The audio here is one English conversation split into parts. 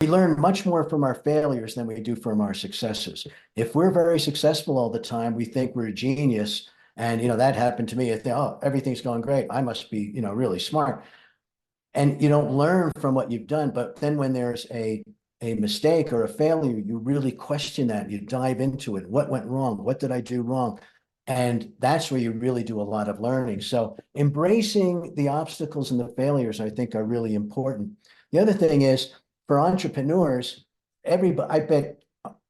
we learn much more from our failures than we do from our successes. If we're very successful all the time, we think we're a genius. And, that happened to me. I think, oh, everything's going great. I must be, really smart. And you don't learn from what you've done. But then when there's a mistake or a failure, you really question that. You dive into it. What went wrong? What did I do wrong? And that's where you really do a lot of learning. So embracing the obstacles and the failures, I think, are really important. The other thing is for entrepreneurs, everybody, I bet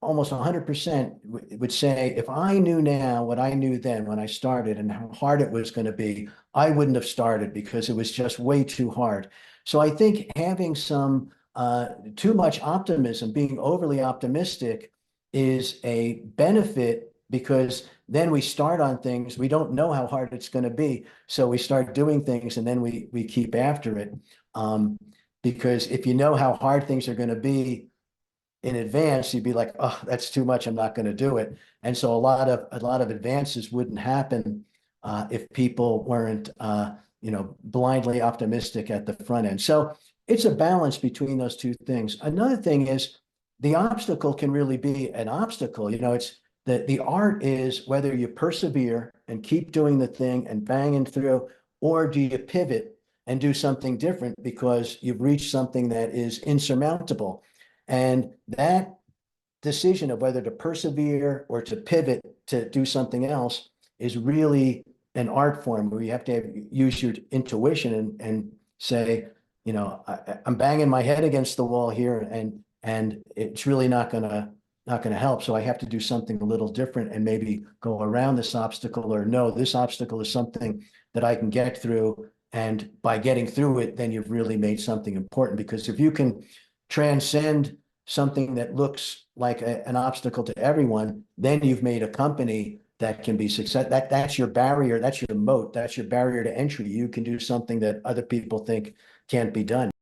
almost 100% would say, if I knew now what I knew then when I started and how hard it was going to be, I wouldn't have started because it was just way too hard. So I think having some too much optimism, being overly optimistic, is a benefit because then we start on things. We don't know how hard it's going to be. So we start doing things and then we keep after it. Because if you know how hard things are going to be in advance, you'd be like, oh, that's too much. I'm not going to do it. And so a lot of advances wouldn't happen if people weren't blindly optimistic at the front end. So it's a balance between those two things. Another thing is the obstacle can really be an obstacle. It's the art is whether you persevere and keep doing the thing and banging through, or do you pivot and do something different because you've reached something that is insurmountable. And that decision of whether to persevere or to pivot to do something else is really an art form where you have to use your intuition and say, I'm banging my head against the wall here, and it's really not gonna help. So I have to do something a little different and maybe go around this obstacle, or no, this obstacle is something that I can get through. And by getting through it, then you've really made something important. Because if you can transcend something that looks like an obstacle to everyone, then you've made a company that can be success. That's your barrier. That's your moat. That's your barrier to entry. You can do something that other people think can't be done.